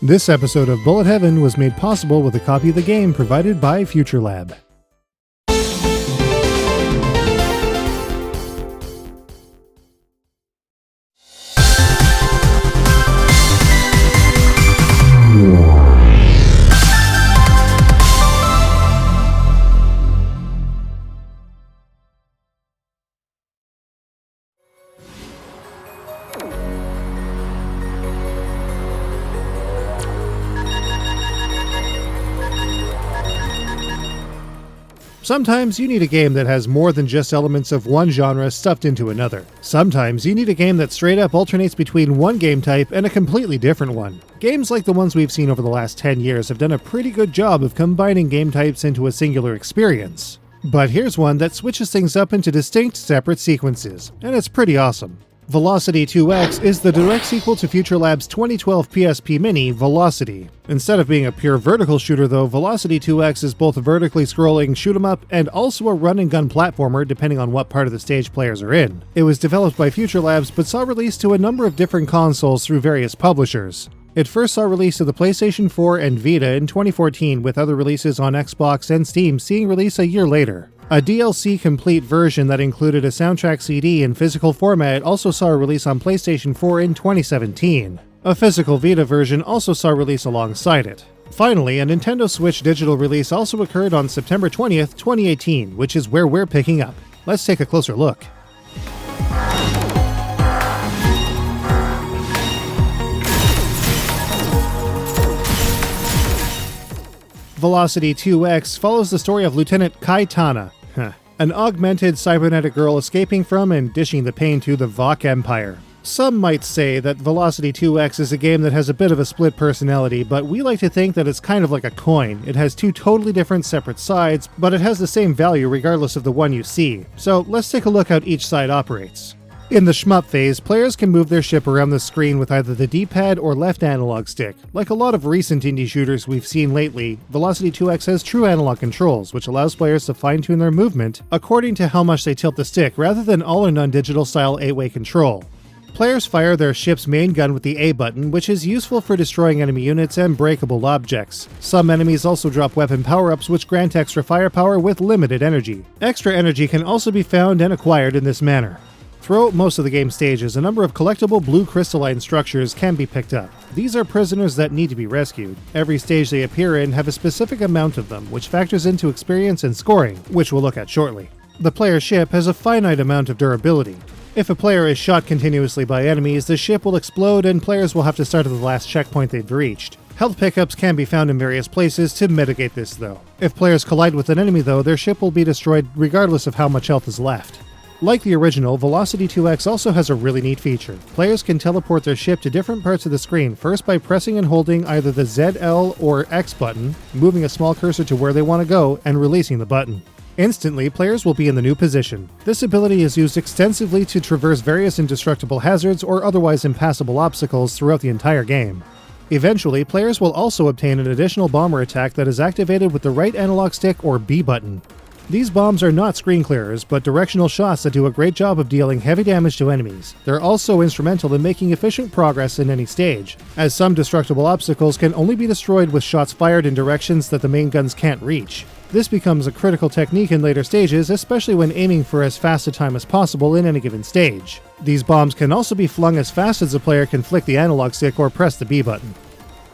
This episode of Bullet Heaven was made possible with a copy of the game provided by Futurlab. Sometimes you need a game that has more than just elements of one genre stuffed into another. Sometimes you need a game that straight up alternates between one game type and a completely different one. Games like the ones we've seen over the last 10 years have done a pretty good job of combining game types into a singular experience. But here's one that switches things up into distinct, separate sequences, and it's pretty awesome. Velocity 2X is the direct sequel to Futurlabs' 2012 PSP Mini, Velocity. Instead of being a pure vertical shooter though, Velocity 2X is both a vertically scrolling shoot-'em-up and also a run-and-gun platformer depending on what part of the stage players are in. It was developed by Futurlabs but saw release to a number of different consoles through various publishers. It first saw release to the PlayStation 4 and Vita in 2014, with other releases on Xbox and Steam seeing release a year later. A DLC complete version that included a soundtrack CD in physical format also saw a release on PlayStation 4 in 2017. A physical Vita version also saw release alongside it. Finally, a Nintendo Switch digital release also occurred on September 20th, 2018, which is where we're picking up. Let's take a closer look. Velocity 2X follows the story of Lieutenant Kai Tana, an augmented cybernetic girl escaping from and dishing the pain to the Vok Empire. Some might say that Velocity 2X is a game that has a bit of a split personality, but we like to think that it's kind of like a coin. It has two totally different separate sides, but it has the same value regardless of the one you see. So let's take a look how each side operates. In the shmup phase, players can move their ship around the screen with either the D-pad or left analog stick. Like a lot of recent indie shooters we've seen lately, Velocity 2X has true analog controls, which allows players to fine-tune their movement according to how much they tilt the stick, rather than all-or-none digital style 8-way control. Players fire their ship's main gun with the A button, which is useful for destroying enemy units and breakable objects. Some enemies also drop weapon power-ups which grant extra firepower with limited energy. Extra energy can also be found and acquired in this manner. Throughout most of the game stages, a number of collectible blue crystalline structures can be picked up. These are prisoners that need to be rescued. Every stage they appear in have a specific amount of them, which factors into experience and scoring, which we'll look at shortly. The player's ship has a finite amount of durability. If a player is shot continuously by enemies, the ship will explode and players will have to start at the last checkpoint they've reached. Health pickups can be found in various places to mitigate this though. If players collide with an enemy though, their ship will be destroyed regardless of how much health is left. Like the original, Velocity 2X also has a really neat feature. Players can teleport their ship to different parts of the screen, first by pressing and holding either the ZL or X button, moving a small cursor to where they want to go, and releasing the button. Instantly, players will be in the new position. This ability is used extensively to traverse various indestructible hazards or otherwise impassable obstacles throughout the entire game. Eventually, players will also obtain an additional bomber attack that is activated with the right analog stick or B button. These bombs are not screen clearers, but directional shots that do a great job of dealing heavy damage to enemies. They're also instrumental in making efficient progress in any stage, as some destructible obstacles can only be destroyed with shots fired in directions that the main guns can't reach. This becomes a critical technique in later stages, especially when aiming for as fast a time as possible in any given stage. These bombs can also be flung as fast as the player can flick the analog stick or press the B button.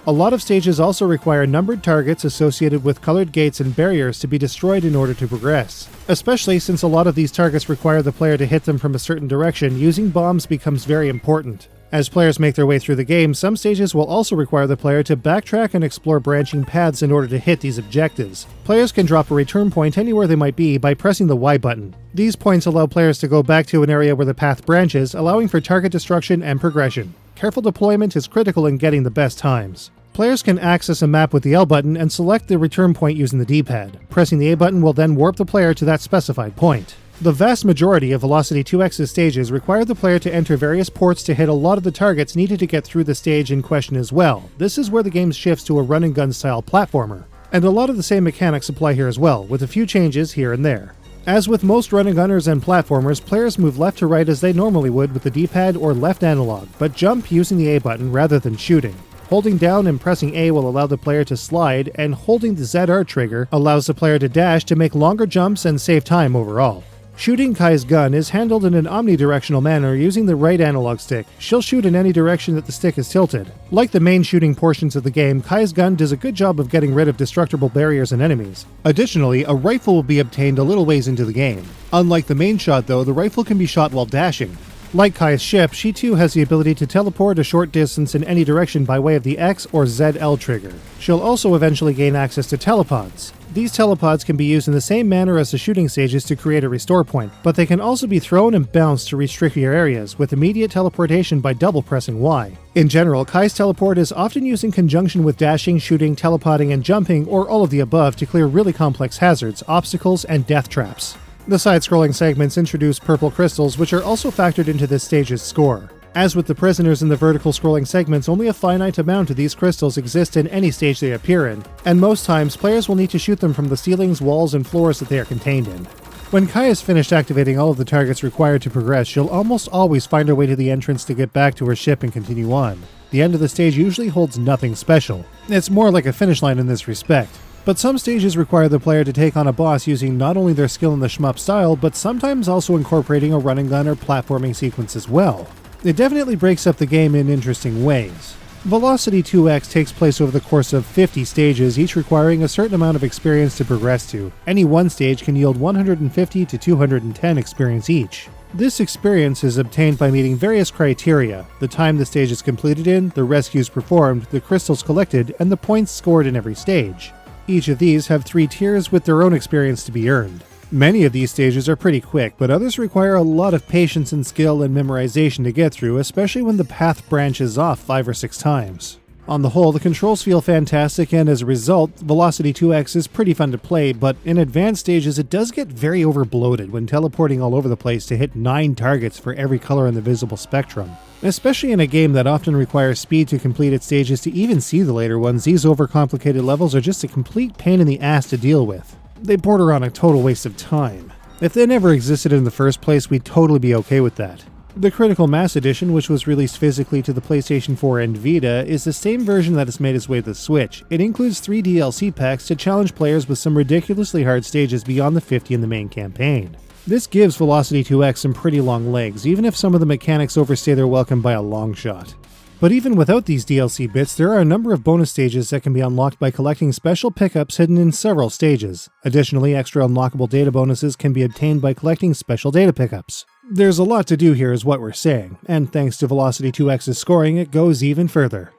A lot of stages also require numbered targets associated with colored gates and barriers to be destroyed in order to progress. Especially since a lot of these targets require the player to hit them from a certain direction, using bombs becomes very important. As players make their way through the game, some stages will also require the player to backtrack and explore branching paths in order to hit these objectives. Players can drop a return point anywhere they might be by pressing the Y button. These points allow players to go back to an area where the path branches, allowing for target destruction and progression. Careful deployment is critical in getting the best times. Players can access a map with the L button and select the return point using the D-pad. Pressing the A button will then warp the player to that specified point. The vast majority of Velocity 2X's stages require the player to enter various ports to hit a lot of the targets needed to get through the stage in question as well. This is where the game shifts to a run-and-gun style platformer. And a lot of the same mechanics apply here as well, with a few changes here and there. As with most run-and-gunners and platformers, players move left to right as they normally would with the D-pad or left analog, but jump using the A button rather than shooting. Holding down and pressing A will allow the player to slide, and holding the ZR trigger allows the player to dash to make longer jumps and save time overall. Shooting Kai's gun is handled in an omnidirectional manner using the right analog stick. She'll shoot in any direction that the stick is tilted. Like the main shooting portions of the game, Kai's gun does a good job of getting rid of destructible barriers and enemies. Additionally, a rifle will be obtained a little ways into the game. Unlike the main shot though, the rifle can be shot while dashing. Like Kai's ship, she too has the ability to teleport a short distance in any direction by way of the X or ZL trigger. She'll also eventually gain access to telepods. These telepods can be used in the same manner as the shooting stages to create a restore point, but they can also be thrown and bounced to reach trickier areas, with immediate teleportation by double pressing Y. In general, Kai's teleport is often used in conjunction with dashing, shooting, teleporting, and jumping, or all of the above to clear really complex hazards, obstacles, and death traps. The side-scrolling segments introduce purple crystals, which are also factored into this stage's score. As with the prisoners in the vertical scrolling segments, only a finite amount of these crystals exist in any stage they appear in, and most times players will need to shoot them from the ceilings, walls, and floors that they are contained in. When Kai has finished activating all of the targets required to progress, she'll almost always find her way to the entrance to get back to her ship and continue on. The end of the stage usually holds nothing special. It's more like a finish line in this respect. But some stages require the player to take on a boss using not only their skill in the shmup style, but sometimes also incorporating a running gun or platforming sequence as well. It definitely breaks up the game in interesting ways. Velocity 2X takes place over the course of 50 stages, each requiring a certain amount of experience to progress to. Any one stage can yield 150 to 210 experience each. This experience is obtained by meeting various criteria: the time the stage is completed in, the rescues performed, the crystals collected, and the points scored in every stage. Each of these have 3 tiers with their own experience to be earned. Many of these stages are pretty quick, but others require a lot of patience and skill and memorization to get through, especially when the path branches off 5 or 6 times. On the whole, the controls feel fantastic, and as a result, Velocity 2X is pretty fun to play, but in advanced stages it does get very overbloated when teleporting all over the place to hit 9 targets for every color in the visible spectrum. Especially in a game that often requires speed to complete its stages to even see the later ones, these overcomplicated levels are just a complete pain in the ass to deal with. They border on a total waste of time. If they never existed in the first place, we'd totally be okay with that. The Critical Mass Edition, which was released physically to the PlayStation 4 and Vita, is the same version that has made its way to the Switch. It includes 3 DLC packs to challenge players with some ridiculously hard stages beyond the 50 in the main campaign. This gives Velocity 2X some pretty long legs, even if some of the mechanics overstay their welcome by a long shot. But even without these DLC bits, there are a number of bonus stages that can be unlocked by collecting special pickups hidden in several stages. Additionally, extra unlockable data bonuses can be obtained by collecting special data pickups. There's a lot to do here is what we're saying, and thanks to Velocity 2X's scoring, it goes even further.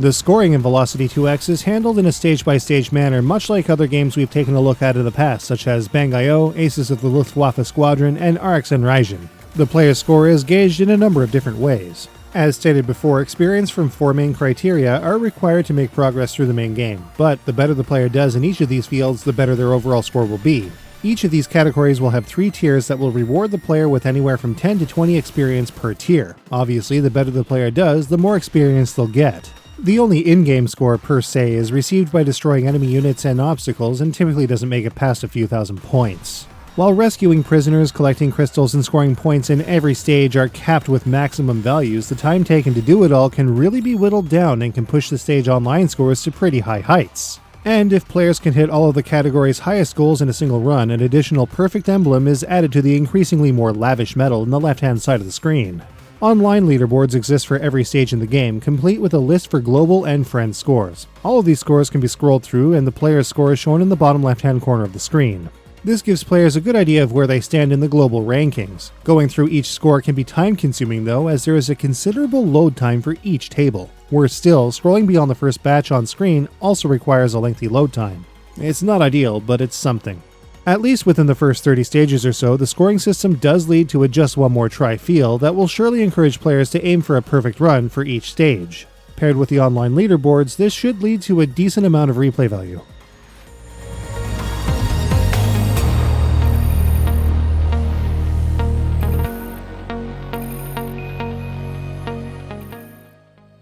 The scoring in Velocity 2X is handled in a stage-by-stage manner, much like other games we've taken a look at in the past, such as Bang.io, Aces of the Luftwaffe Squadron, and RX Raijin. The player's score is gauged in a number of different ways. As stated before, experience from 4 main criteria are required to make progress through the main game, but the better the player does in each of these fields, the better their overall score will be. Each of these categories will have 3 tiers that will reward the player with anywhere from 10 to 20 experience per tier. Obviously, the better the player does, the more experience they'll get. The only in-game score per se is received by destroying enemy units and obstacles, and typically doesn't make it past a few thousand points. While rescuing prisoners, collecting crystals, and scoring points in every stage are capped with maximum values, the time taken to do it all can really be whittled down and can push the stage online scores to pretty high heights. And if players can hit all of the category's highest goals in a single run, an additional perfect emblem is added to the increasingly more lavish medal in the left-hand side of the screen. Online leaderboards exist for every stage in the game, complete with a list for global and friend scores. All of these scores can be scrolled through, and the player's score is shown in the bottom left-hand corner of the screen. This gives players a good idea of where they stand in the global rankings. Going through each score can be time-consuming though, as there is a considerable load time for each table. Worse still, scrolling beyond the first batch on screen also requires a lengthy load time. It's not ideal, but it's something. At least within the first 30 stages or so, the scoring system does lead to a just one more try feel that will surely encourage players to aim for a perfect run for each stage. Paired with the online leaderboards, this should lead to a decent amount of replay value.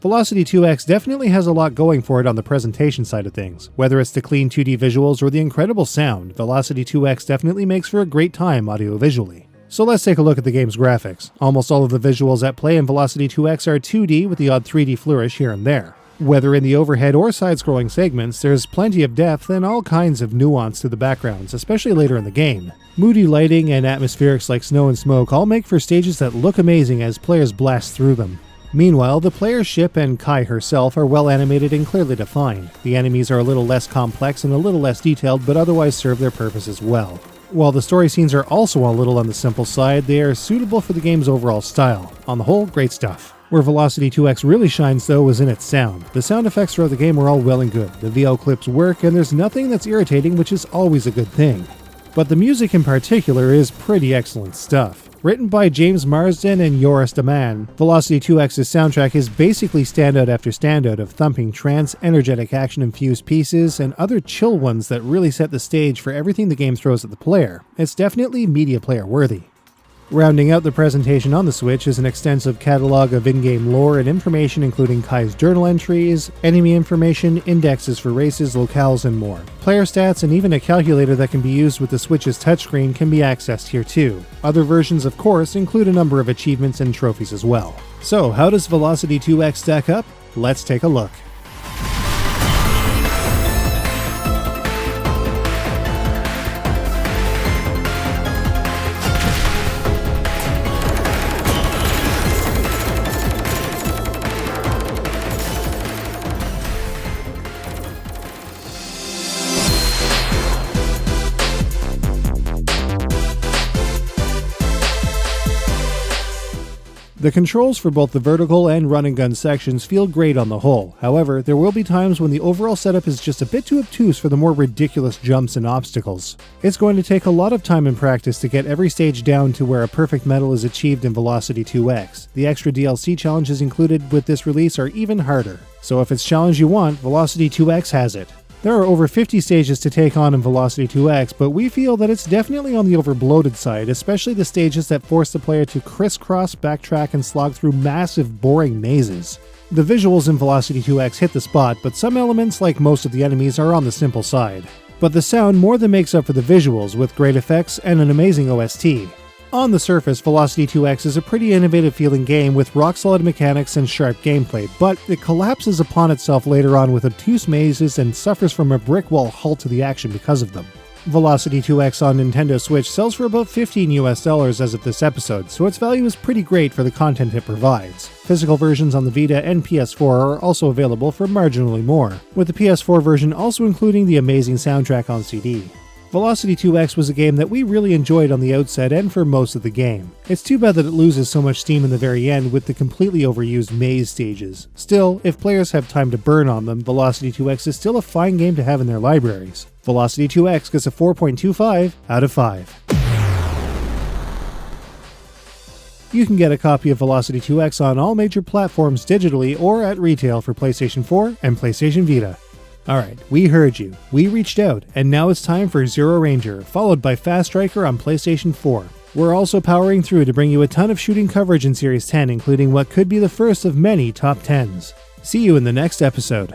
Velocity 2X definitely has a lot going for it on the presentation side of things. Whether it's the clean 2D visuals or the incredible sound, Velocity 2X definitely makes for a great time audio-visually. So let's take a look at the game's graphics. Almost all of the visuals at play in Velocity 2X are 2D with the odd 3D flourish here and there. Whether in the overhead or side-scrolling segments, there's plenty of depth and all kinds of nuance to the backgrounds, especially later in the game. Moody lighting and atmospherics like snow and smoke all make for stages that look amazing as players blast through them. Meanwhile, the player's ship and Kai herself are well animated and clearly defined. The enemies are a little less complex and a little less detailed, but otherwise serve their purpose as well. While the story scenes are also a little on the simple side, they are suitable for the game's overall style. On the whole, great stuff. Where Velocity 2X really shines though is in its sound. The sound effects throughout the game are all well and good. The VL clips work and there's nothing that's irritating, which is always a good thing. But the music in particular is pretty excellent stuff. Written by James Marsden and Joris de Man, Velocity 2X's soundtrack is basically standout after standout of thumping trance, energetic action-infused pieces, and other chill ones that really set the stage for everything the game throws at the player. It's definitely media player worthy. Rounding out the presentation on the Switch is an extensive catalog of in-game lore and information including Kai's journal entries, enemy information, indexes for races, locales, and more. Player stats and even a calculator that can be used with the Switch's touchscreen can be accessed here too. Other versions, of course, include a number of achievements and trophies as well. So, how does Velocity 2X stack up? Let's take a look. The controls for both the vertical and run-and-gun sections feel great on the whole. However, there will be times when the overall setup is just a bit too obtuse for the more ridiculous jumps and obstacles. It's going to take a lot of time and practice to get every stage down to where a perfect medal is achieved in Velocity 2X. The extra DLC challenges included with this release are even harder. So if it's challenge you want, Velocity 2X has it. There are over 50 stages to take on in Velocity 2X, but we feel that it's definitely on the over-bloated side, especially the stages that force the player to crisscross, backtrack, and slog through massive, boring mazes. The visuals in Velocity 2X hit the spot, but some elements, like most of the enemies, are on the simple side. But the sound more than makes up for the visuals, with great effects and an amazing OST. On the surface, Velocity 2X is a pretty innovative feeling game with rock-solid mechanics and sharp gameplay, but it collapses upon itself later on with obtuse mazes and suffers from a brick wall halt to the action because of them. Velocity 2X on Nintendo Switch sells for about $15 US as of this episode, so its value is pretty great for the content it provides. Physical versions on the Vita and PS4 are also available for marginally more, with the PS4 version also including the amazing soundtrack on CD. Velocity 2X was a game that we really enjoyed on the outset and for most of the game. It's too bad that it loses so much steam in the very end with the completely overused maze stages. Still, if players have time to burn on them, Velocity 2X is still a fine game to have in their libraries. Velocity 2X gets a 4.25 out of 5. You can get a copy of Velocity 2X on all major platforms digitally or at retail for PlayStation 4 and PlayStation Vita. Alright, we heard you, we reached out, and now it's time for Zero Ranger, followed by Fast Striker on PlayStation 4. We're also powering through to bring you a ton of shooting coverage in Series 10, including what could be the first of many top 10s. See you in the next episode.